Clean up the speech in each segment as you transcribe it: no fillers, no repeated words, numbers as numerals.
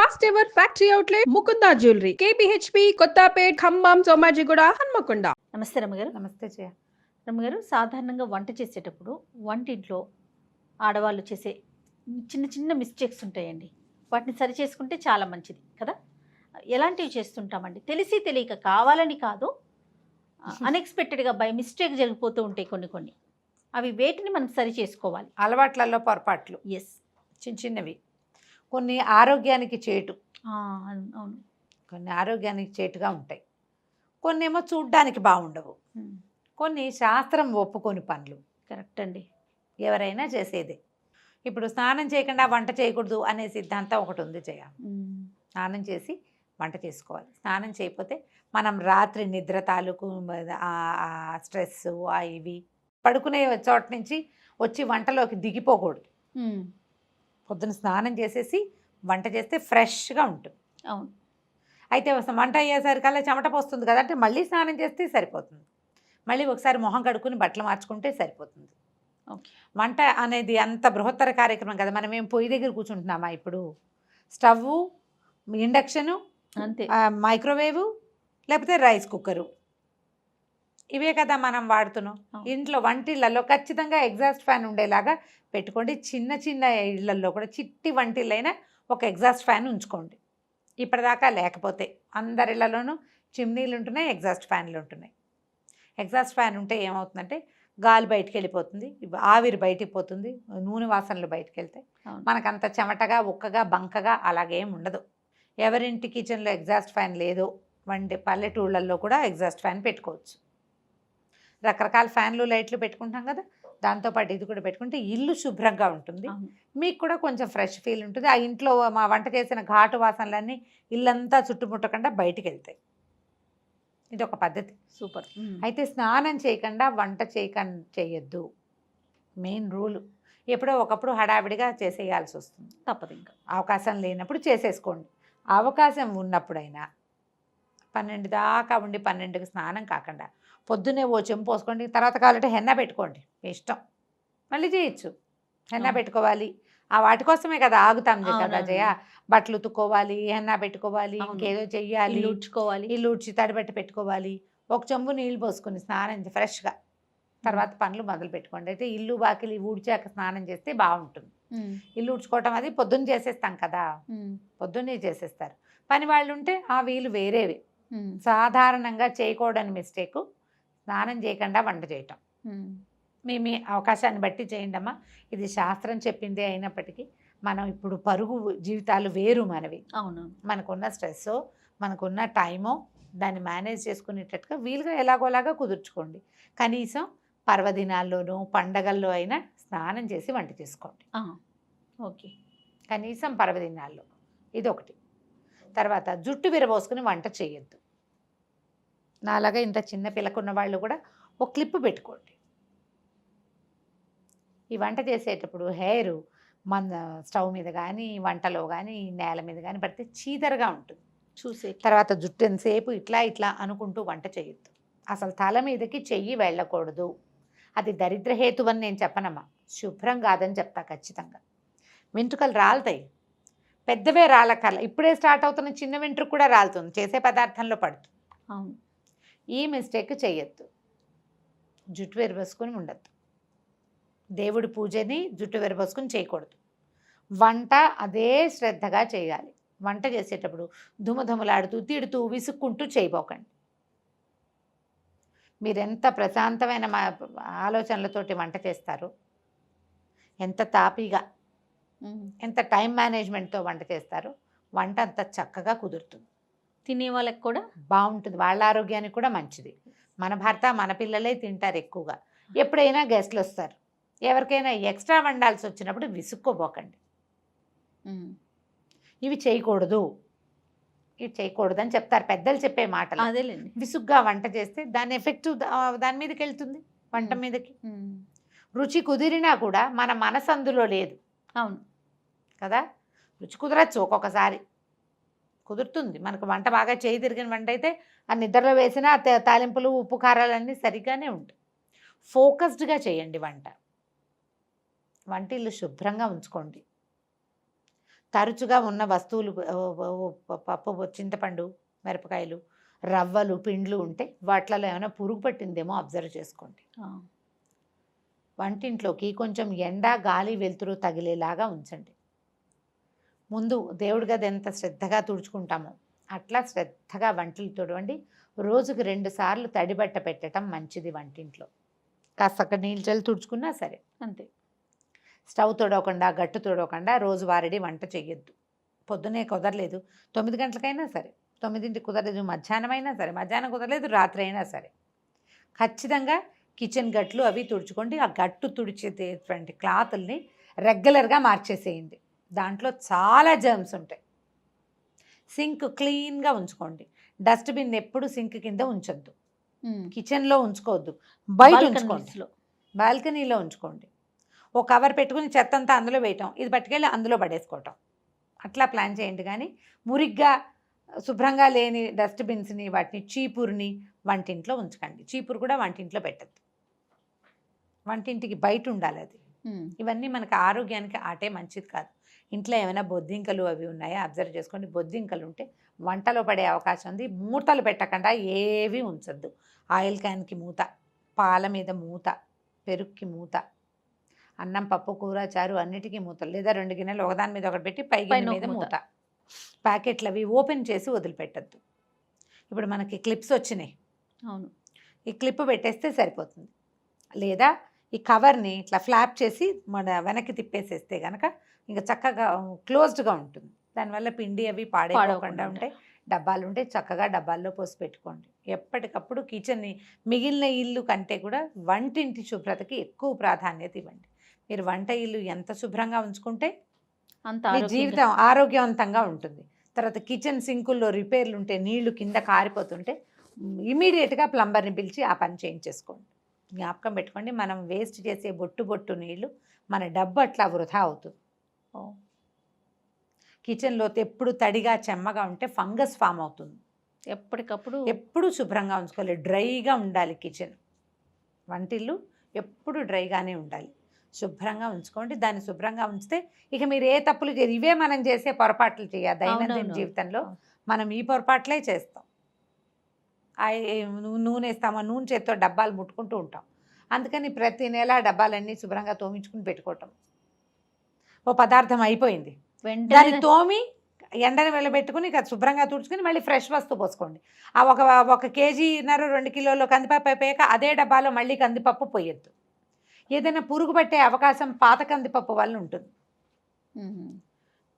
First ever factory outlet Mukunda jewellery KPHB Kothapet Khammam Somajiguda Hanamkonda. నమస్తే రమ్మగారు. నమస్తే జయ. రమ్మగారు, సాధారణంగా వంట చేసేటప్పుడు వంటింట్లో ఆడవాళ్ళు చేసే చిన్న చిన్న మిస్టేక్స్ ఉంటాయండి. వాటిని సరి చేసుకుంటే చాలా మంచిది కదా. ఎలాంటివి చేస్తుంటామండి, తెలిసి తెలియక, కావాలని కాదు, అన్ఎక్స్పెక్టెడ్గా బై మిస్టేక్ జరిగిపోతూ ఉంటాయి కొన్ని. అవి వేటిని మనం సరి చేసుకోవాలి? అలవాట్లలో పొరపాట్లు ఎస్, చిన్న చిన్నవి, కొన్ని ఆరోగ్యానికి చేటు, అవును. కొన్ని ఆరోగ్యానికి చేటుగా ఉంటాయి, కొన్ని ఏమో చూడ్డానికి బాగుండవు, కొన్ని శాస్త్రం ఒప్పుకొని పనులు. కరెక్ట్ అండి. ఎవరైనా చేసేదే. ఇప్పుడు స్నానం చేయకుండా వంట చేయకూడదు అనే సిద్ధాంతం ఒకటి ఉంది జయ. స్నానం చేసి వంట చేసుకోవాలి. స్నానం చేయకపోతే మనం రాత్రి నిద్ర తాలూకు స్ట్రెస్ ఇవి పడుకునే చోట నుంచి వచ్చి వంటలోకి దిగిపోకూడదు. పొద్దున స్నానం చేసేసి వంట చేస్తే ఫ్రెష్గా ఉంటుంది. అవును. అయితే వంట అయ్యేసరికల్లా చెమట పోస్తుంది కదా, అంటే మళ్ళీ స్నానం చేస్తే సరిపోతుంది. మళ్ళీ ఒకసారి మొహం కడుక్కుని బట్టలు మార్చుకుంటే సరిపోతుంది. వంట అనేది అంత బృహత్తర కార్యక్రమం కదా. మనం ఏం పొయ్యి దగ్గర కూర్చుంటున్నామా? ఇప్పుడు స్టవ్, ఇండక్షను, అంతే, మైక్రోవేవ్, లేకపోతే రైస్ కుక్కరు, ఇవే కదా మనం వాడుతున్నాం. ఇంట్లో వంటిళ్ళల్లో ఖచ్చితంగా ఎగ్జాస్ట్ ఫ్యాన్ ఉండేలాగా పెట్టుకోండి. చిన్న చిన్న ఇళ్లల్లో కూడా చిట్టి వంటిళ్ళైనా ఒక ఎగ్జాస్ట్ ఫ్యాన్ ఉంచుకోండి. ఇప్పటిదాకా లేకపోతే అందరిళ్లలోనూ చిమ్నీలు ఉంటున్నాయి, ఎగ్జాస్ట్ ఫ్యాన్లు ఉంటున్నాయి. ఎగ్జాస్ట్ ఫ్యాన్ ఉంటే ఏమవుతుందంటే గాలి బయటికి వెళ్ళిపోతుంది, ఆవిరి బయటికి పోతుంది, నూనె వాసనలు బయటికి వెళ్తాయి. మనకంత చెమటగా ఉక్కగా బంకగా అలాగేం ఉండదు. ఎవరింటి కిచెన్లో ఎగ్జాస్ట్ ఫ్యాన్ లేదో పల్లెటూళ్ళల్లో కూడా ఎగ్జాస్ట్ ఫ్యాన్ పెట్టుకోవచ్చు. రకరకాల ఫ్యాన్లు, లైట్లు పెట్టుకుంటాం కదా, దాంతోపాటు ఇది కూడా పెట్టుకుంటే ఇల్లు శుభ్రంగా ఉంటుంది. మీకు కూడా కొంచెం ఫ్రెష్ ఫీల్ ఉంటుంది. ఆ ఇంట్లో మా వంట చేసిన ఘాటు వాసనలన్నీ ఇల్లంతా చుట్టుముట్టకుండా బయటికి వెళ్తాయి. ఇది ఒక పద్ధతి. సూపర్. అయితే స్నానం చేయకుండా వంట చేయొద్దు, మెయిన్ రూలు. ఎప్పుడో ఒకప్పుడు హడావిడిగా చేసేయాల్సి వస్తుంది, తప్పదు. ఇంకా అవకాశం లేనప్పుడు చేసేసుకోండి. అవకాశం ఉన్నప్పుడైనా 12 దాకా ఉండి 12కి స్నానం కాకుండా పొద్దున్నే ఓ చెంపు పోసుకోండి. తర్వాత కావాలంటే హెన్నా పెట్టుకోండి, మీ ఇష్టం, మళ్ళీ చేయొచ్చు. హెన్నా పెట్టుకోవాలి, ఆ వాటి కోసమే కదా ఆగుతాం కదా జయ. బట్టలు ఉతుక్కోవాలి, హెన్నా పెట్టుకోవాలి, ఇంకేదో చెయ్యాలి, ఇల్లు ఊడ్చి తడిబెట్టి పెట్టుకోవాలి. ఒక చెంబు నీళ్ళు పోసుకుని స్నానం ఫ్రెష్గా తర్వాత పనులు మొదలు పెట్టుకోండి. అయితే ఇల్లు వాకిలి ఊడ్చాక స్నానం చేస్తే బాగుంటుంది. ఇల్లు ఊడ్చుకోవటం అది పొద్దున్న చేసేస్తాం కదా, పొద్దున్నే చేసేస్తారు. పని వాళ్ళు ఉంటే ఆ వీలు వేరేవి. సాధారణంగా చేయకూడని మిస్టేకు స్నానం చేయకుండా వంట చేయటం. మీ అవకాశాన్ని బట్టి చేయండి అమ్మా. ఇది శాస్త్రం చెప్పిందే అయినప్పటికీ మనం ఇప్పుడు పరుగు జీవితాలు వేరు మనవి. అవును. మనకున్న స్ట్రెస్, మనకున్న టైము, దాన్ని మేనేజ్ చేసుకునేటట్టుగా వీలుగా ఎలాగోలాగా కుదుర్చుకోండి. కనీసం పర్వదినాల్లోనూ పండగల్లో అయినా స్నానం చేసి వంట చేసుకోండి. ఓకే, కనీసం పర్వదినాల్లో ఇదొకటి. తర్వాత జుట్టు విరబోసుకుని వంట చేయొద్దు. నాలాగా ఇంత చిన్న పిల్లకున్న వాళ్ళు కూడా ఒక క్లిప్ పెట్టుకోండి. ఈ వంట చేసేటప్పుడు హెయిర్ మన స్టవ్ మీద కానీ, వంటలో కానీ, నేల మీద కానీ పడితే చీదరగా ఉంటుంది చూసే. తర్వాత జుట్టు ఎంతసేపు ఇట్లా అనుకుంటూ వంట చేయొద్దు. అసలు తల మీదకి చెయ్యి వెళ్ళకూడదు. అది దరిద్రహేతు అని నేను చెప్పనమ్మా, శుభ్రం కాదని చెప్తా ఖచ్చితంగా. వెంట్రుకలు రాలుతాయి, పెద్దవే రాలకల్లా. ఇప్పుడే స్టార్ట్ అవుతున్న చిన్న వెంట్రుక కూడా రాలుతుంది, చేసే పదార్థంలో పడుతుంది. అవును. ఈ మిస్టేక్ చేయొద్దు. జుట్టు విరబోసుకొని ఉండద్దు. దేవుడి పూజని జుట్టు విరబోసుకొని చేయకూడదు. వంట అదే శ్రద్ధగా చేయాలి. వంట చేసేటప్పుడు దుమదుమలాడుతూ, తిడుతూ, విసుక్కుంటూ చేయబోకండి. మీరెంత ప్రశాంతమైన ఆలోచనలతోటి వంట చేస్తారు, ఎంత తాపీగా, ఎంత టైం మేనేజ్మెంట్తో వంట చేస్తారు, వంట అంత చక్కగా కుదురుతుంది. తినే వాళ్ళకి కూడా బాగుంటుంది, వాళ్ళ ఆరోగ్యానికి కూడా మంచిది. మన భర్త మన పిల్లలే తింటారు ఎక్కువగా. ఎప్పుడైనా గెస్ట్లు వస్తారు, ఎవరికైనా ఎక్స్ట్రా వండాల్సి వచ్చినప్పుడు విసుక్కోబోకండి. ఇవి చేయకూడదు అని చెప్తారు పెద్దలు చెప్పే మాటలు. అదేలేండి. విసుగ్గా వంట చేస్తే దాని ఎఫెక్ట్ దాని మీదకి వెళ్తుంది, వంట మీదకి. రుచి కుదిరినా కూడా మన మనసు అందులో లేదు. అవును కదా. రుచి కుదరచ్చు, ఒక్కొక్కసారి కుదురుతుంది. మనకు వంట బాగా చేయి తిరిగిన వంట అయితే ఆ నిద్రలో వేసిన తాలింపులు, ఉప్పు, కారాలన్నీ సరిగ్గానే ఉంటాయి. ఫోకస్డ్గా చేయండి వంటిల్లు శుభ్రంగా ఉంచుకోండి. తరచుగా ఉన్న వస్తువులు పప్పు, చింతపండు, మిరపకాయలు, రవ్వలు, పిండ్లు ఉంటే వాటిలలో ఏమైనా పురుగు పట్టిందేమో అబ్జర్వ్ చేసుకోండి. వంటింట్లోకి కొంచెం ఎండ, గాలి, వెలుతురు తగిలేలాగా ఉంచండి. ముందు దేవుడి గది ఎంత శ్రద్ధగా తుడుచుకుంటామో అట్లా శ్రద్ధగా వంటలు తుడవండి. రోజుకి 2 సార్లు తడిబట్ట పెట్టడం మంచిది. వంటింట్లో కాస్త నీళ్ళు చల్లి తుడుచుకున్నా సరే అంతే. స్టవ్ తొడవకుండా, గట్టు తొడవకుండా రోజువారీ వంట చేయొద్దు. పొద్దునే కుదరలేదు 9 గంటలకైనా సరే, 9ంటికి కుదరలేదు మధ్యాహ్నం అయినా సరే, మధ్యాహ్నం కుదరలేదు రాత్రి అయినా సరే, ఖచ్చితంగా కిచెన్ గట్లు అవి తుడుచుకోండి. ఆ గట్టు తుడిచేటువంటి క్లాతుల్ని రెగ్యులర్గా మార్చేసేయండి. దాంట్లో చాలా జర్మ్స్ ఉంటాయి. సింక్ క్లీన్గా ఉంచుకోండి. డస్ట్బిన్ ఎప్పుడు సింక్ కింద ఉంచొద్దు. కిచెన్లో ఉంచుకోవద్దు, బయట ఉంచుకోండి, బాల్కనీలో ఉంచుకోండి. ఓ కవర్ పెట్టుకుని చెత్త అంతా అందులో వేయటం, ఇది పట్టుకెళ్ళి అందులో పడేసుకోవటం, అట్లా ప్లాన్ చేయండి. కానీ మురిగ్గా శుభ్రంగా లేని డస్ట్బిన్స్ని, వాటిని చీపురుని వంటింట్లో ఉంచకండి. చీపురు కూడా వంటింట్లో పెట్టద్దు, వంటింటికి బయట ఉండాలి అది. ఇవన్నీ మనకు ఆరోగ్యానికి ఆటే మంచిది కాదు. ఇంట్లో ఏమైనా బొద్దింకలు అవి ఉన్నాయా అబ్జర్వ్ చేసుకోండి. బొద్దింకలు ఉంటే వంటలో పడే అవకాశం ఉంది. మూతలు పెట్టకుండా ఏవి ఉంచద్దు. ఆయిల్ క్యాన్కి మూత, పాల మీద మూత, పెరుగుకి మూత, అన్నం, పప్పు, కూర, చారు అన్నిటికీ మూతలు, లేదా 2 గిన్నెలు ఒకదాని మీద ఒకటి పెట్టి పై గిన్నె మీద మూత. ప్యాకెట్లు అవి ఓపెన్ చేసి వదిలిపెట్టద్దు. ఇప్పుడు మనకి క్లిప్స్ వచ్చినాయి, అవును, ఈ క్లిప్ పెట్టేస్తే సరిపోతుంది. లేదా ఈ కవర్ని ఇట్లా ఫ్లాప్ చేసి మన వెనక్కి తిప్పేసేస్తే కనుక ఇంకా చక్కగా క్లోజ్డ్గా ఉంటుంది. దానివల్ల పిండి అవి పాడైపోకుండా ఉంటాయి. డబ్బాలు ఉంటే చక్కగా డబ్బాల్లో పోసి పెట్టుకోండి. ఎప్పటికప్పుడు కిచెన్ని మిగిలిన ఇల్లు కంటే కూడా వంటింటి శుభ్రతకి ఎక్కువ ప్రాధాన్యత ఇవ్వండి. మీరు వంట ఇల్లు ఎంత శుభ్రంగా ఉంచుకుంటే మీ జీవితం ఆరోగ్యవంతంగా ఉంటుంది. తర్వాత కిచెన్ సింకుల్లో రిపేర్లు ఉంటే, నీళ్లు కింద కారిపోతుంటే ఇమీడియట్గా ప్లంబర్ని పిలిచి ఆ పని చేయించేసుకోండి. జ్ఞాపకం పెట్టుకోండి, మనం వేస్ట్ చేసే బొట్టు నీళ్లు మన డబ్బు అట్లా వృధా అవుతుంది. కిచెన్లో ఎప్పుడు తడిగా చెమ్మగా ఉంటే ఫంగస్ ఫామ్ అవుతుంది. ఎప్పుడు శుభ్రంగా ఉంచుకోవాలి, డ్రైగా ఉండాలి కిచెన్. వంటిల్లు ఎప్పుడు డ్రైగానే ఉండాలి. శుభ్రంగా ఉంచుకోండి. దాన్ని శుభ్రంగా ఉంచితే ఇక మీరు ఏ తప్పులు చేయరు. ఇవే మనం చేసే పొరపాట్లు చేయాలి దైనందిన జీవితంలో. మనం ఈ పొరపాట్లే చేస్తాం. నూనె వేస్తామా, నూనె చేత్తో డబ్బాలు ముట్టుకుంటూ ఉంటాం. అందుకని ప్రతి నెల డబ్బాలన్నీ శుభ్రంగా తోమించుకుని పెట్టుకోవటం. ఓ పదార్థం అయిపోయింది, దాన్ని తోమి ఎండని వెళ్ళబెట్టుకుని ఇక శుభ్రంగా తుడుచుకుని మళ్ళీ ఫ్రెష్ వస్తువు పోసుకోండి. ఆ 1 కేజీన్నర 2 కిలోలు కందిపప్పు అయిపోయాక అదే డబ్బాలో మళ్ళీ కందిపప్పు పోయొద్దు. ఏదైనా పురుగు పట్టే అవకాశం పాత కందిపప్పు వల్ల ఉంటుంది.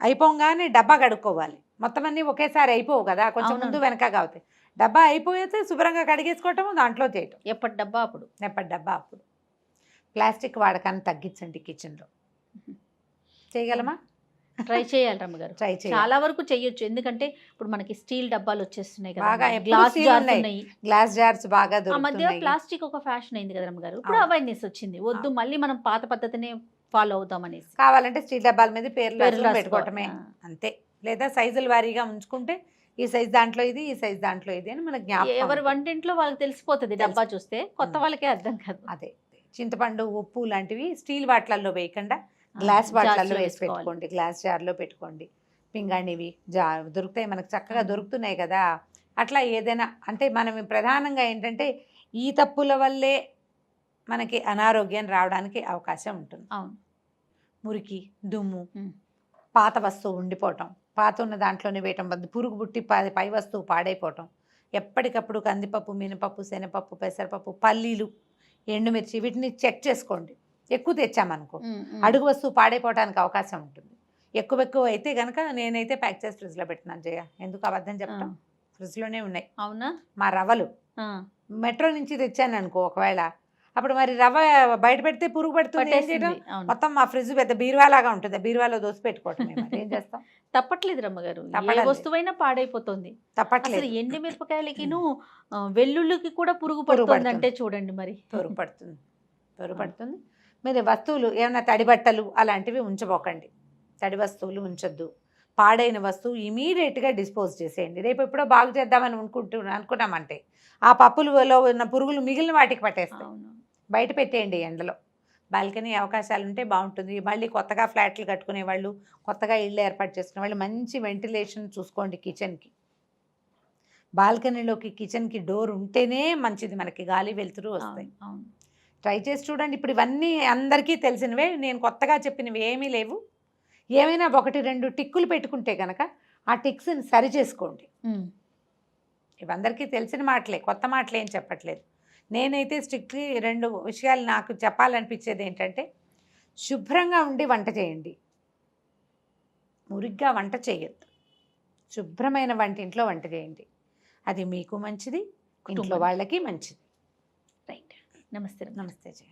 అయిపోగానే డబ్బా కడుక్కోవాలి. మొత్తం అన్నీ ఒకేసారి అయిపోవు కదా, కొంచెం ముందు వెనకగా అవుతాయి. డబ్బా అయిపోతే శుభ్రంగా కడిగేసుకోవటము, దాంట్లో చేయటం. ఎప్పటి డబ్బా అప్పుడు. ప్లాస్టిక్ వాడకాన్ని తగ్గించండి కిచెన్లో. చేయగలమా? ట్రై చేయాలి రమ్మగారు. ట్రై చేయాలి. చాలా వరకు చెయ్యొచ్చు. ఎందుకంటే ఇప్పుడు మనకి స్టీల్ డబ్బాలు వచ్చేస్తున్నాయి కదా, బాగా గ్లాస్ జార్స్ బాగా మధ్య ప్లాస్టిక్ ఒక ఫ్యాషన్ అయింది కదా రమ్మగారు. ఇప్పుడు అవేర్నెస్ వచ్చింది, వద్దు మళ్ళీ మనం పాత పద్ధతిని ఫాలో అవుతాం అనేసి. కావాలంటే స్టీల్ డబ్బాల మీద పేర్లు పెట్టుకోవటమే అంతే. లేదా సైజుల వారీగా ఉంచుకుంటే ఈ సైజ్ దాంట్లో ఇది, ఈ సైజ్ దాంట్లో ఇది అని మనకు జ్ఞాపకం. ఎవరి వంటింట్లో వాళ్ళకి తెలిసిపోతుంది డబ్బా చూస్తే, కొత్త వాళ్ళకే అర్థం కాదు. అదే చింతపండు, ఉప్పు లాంటివి స్టీల్ వాటిలలో వేయకుండా గ్లాస్ బాటిల్లో వేసి పెట్టుకోండి, గ్లాస్ జార్లో పెట్టుకోండి. పింగాణివి దొరుకుతాయి మనకు, చక్కగా దొరుకుతున్నాయి కదా. అట్లా ఏదైనా అంటే మనం ప్రధానంగా ఏంటంటే ఈ తప్పుల వల్లే మనకి అనారోగ్యం రావడానికి అవకాశం ఉంటుంది. అవును, మురికి, దుమ్ము, పాత వస్తువు ఉండిపోవటం, పాత ఉన్న దాంట్లోనే వేయటం, పురుగు పుట్టి పై వస్తువు పాడైపోవటం. ఎప్పటికప్పుడు కందిపప్పు, మినపప్పు, శనగపప్పు, పెసరపప్పు, పల్లీలు, ఎండుమిర్చి వీటిని చెక్ చేసుకోండి. ఎక్కువ తెచ్చామనుకో అడుగు వస్తువు పాడైపోవడానికి అవకాశం ఉంటుంది. ఎక్కువ అయితే కనుక నేనైతే ప్యాక్ చేసి ఫ్రిడ్జ్లో పెట్టినాను జయ. ఎందుకు అబద్ధం చెప్తాం, ఫ్రిడ్జ్లోనే ఉన్నాయి. అవునా? మా రవ్వలు మెట్రో నుంచి తెచ్చాను అనుకో, ఒకవేళ అప్పుడు మరి రవ్వ బయట పెడితే పురుగు పడుతుంది. మొత్తం మా ఫ్రిడ్జ్ పెద్ద బీరువాలాగా ఉంటుంది, బీరువాలో దోసి పెట్టుకోవటం. ఏం చేస్తాం? తప్పట్లేదు రమ్మగారు, ఏ వస్తువైనా పాడైపోతుంది. తప్పట్లేదు. ఎండు మిరపకాయలకి వెల్లుల్లికి కూడా పురుగు పడుతుంది అంటే చూడండి, మరి పురుగు పడుతుంది. మీరు వస్తువులు ఏమైనా తడి బట్టలు అలాంటివి ఉంచబోకండి. తడి వస్తువులు ఉంచొద్దు. పాడైన వస్తువు ఇమీడియట్గా డిస్పోజ్ చేసేయండి. రేపు ఎప్పుడో బాగు చేద్దామని అనుకున్నామంటే ఆ పప్పులలో ఉన్న పురుగులు మిగిలిన వాటికి పట్టేస్తాయి. బయట పెట్టేయండి ఎండలో. బాల్కనీ అవకాశాలు ఉంటే బాగుంటుంది. మళ్ళీ కొత్తగా ఫ్లాట్లు కట్టుకునే వాళ్ళు, కొత్తగా ఇళ్ళు ఏర్పాటు చేసుకునే వాళ్ళు మంచి వెంటిలేషన్ చూసుకోండి కిచెన్కి. బాల్కనీలోకి కిచెన్కి డోర్ ఉంటేనే మంచిది, మనకి గాలి వెలుతురు వస్తాయి. అవును. ట్రై చేసి చూడండి. ఇప్పుడు ఇవన్నీ అందరికీ తెలిసినవే, నేను కొత్తగా చెప్పినవి ఏమీ లేవు. ఏమైనా 1-2 టిక్కులు పెట్టుకుంటే కనుక ఆ టిక్స్ని సరి చేసుకోండి. ఇవందరికీ తెలిసిన మాటలే, కొత్త మాటలు ఏం చెప్పట్లేదు. నేనైతే స్ట్రిక్ట్లీ 2 విషయాలు నాకు చెప్పాలనిపించేది ఏంటంటే, శుభ్రంగా ఉండి వంట చేయండి, మురిగ్గా వంట చేయొద్దు. శుభ్రమైన వంటింట్లో వంట చేయండి, అది మీకు మంచిది, ఇంట్లో వాళ్ళకి మంచిది. రైట్. నమస్తే. నమస్తే జయ.